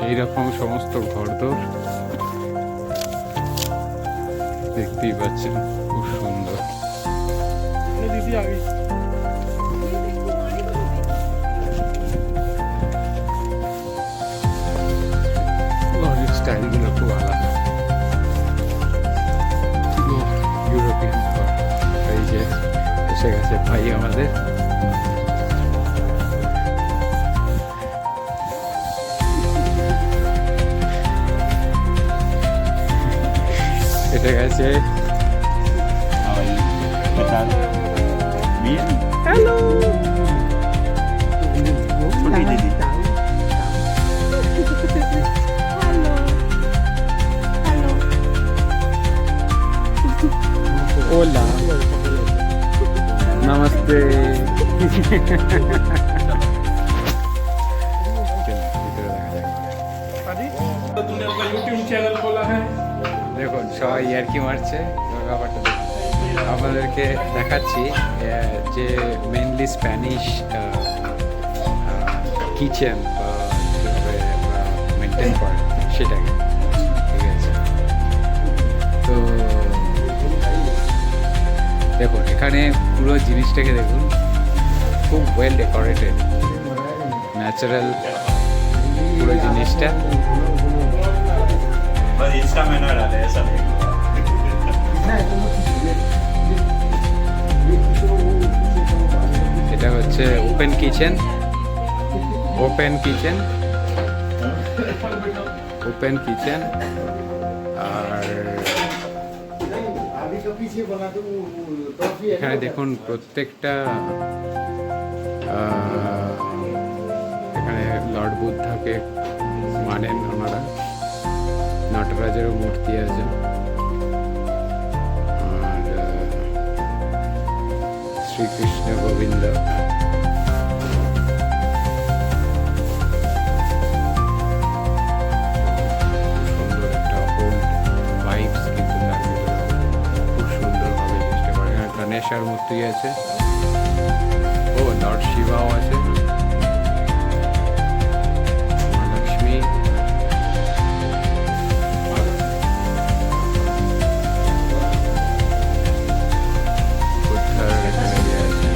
এইরকম সমস্ত ঘরদোর দেখতেই পাচ্ছেন, খুব সুন্দর। দিদি আগে স্টাইলগুলো খুব আলাদা, ইউরোপিয়ান ঘর। এই যে এসে গেছে ভাই আমাদের। এসে গেছে হ্যালো দিদি ओला नमस्ते। तूने अपना यूट्यूब चैनल खोला है? দেখুন সবাই ইয়ার্কি মারছে, ব্যাপারটা আপনাদেরকে দেখাচ্ছি যে মেনলি স্প্যানিশ কিচেন কীভাবে মেনটেন করে সেটাকে, ঠিক আছে? তো দেখুন এখানে পুরো জিনিসটাকে দেখুন, খুব ওয়েল ডেকোরেটেড, ন্যাচারাল পুরো জিনিসটা। बस इसका में ना डाले ऐसा नहीं। এটা হচ্ছে open kitchen, open kitchen, open kitchen. আর এখানে দেখুন প্রত্যেকটা এখানে লর্ড বুদ্ধাকে মানেন ওনারা, নটরাজেরও মূর্তি আছে। আর শ্রীকৃষ্ণ গোবিন্দ, সুন্দর একটা ওল্ড ভাইবস, কিন্তু তার ভিতরে খুব সুন্দরভাবে চেষ্টা করে। এখানে গণেশের মূর্তি আছে, ও লর্ড শিবাও আছে, লক্ষ্মী, বুদ্ধার এখানে ইয়ে আছে,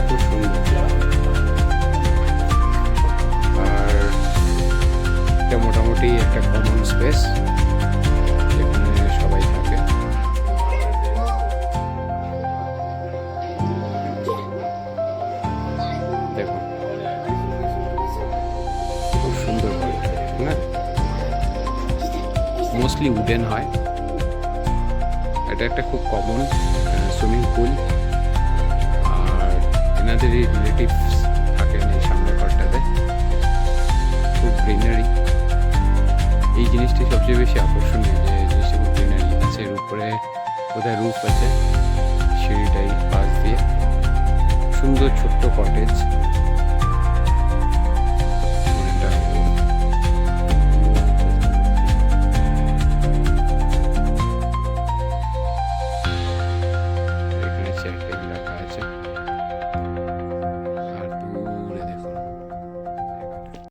খুব সুন্দর। আর এটা মোটামুটি একটা কমন স্পেস, যেখানে সবাই থাকে। দেখুন খুব সুন্দর করে, না মোস্টলি উডেন হয়। এটা একটা খুব কমন সুইমিং পুল। আর এনাদেরই রিলেটিভস থাকেন এই সামনের ঘরটাতে, খুব গ্রিনারি। এই জিনিসটি সবচেয়ে বেশি আকর্ষণীয়, যে জিনিসটা খুব গ্রিনারি আছে। এর উপরে কোথায় রুফ আছে, সিঁড়িটাই পাশ দিয়ে সুন্দর ছোট্ট কটেজ।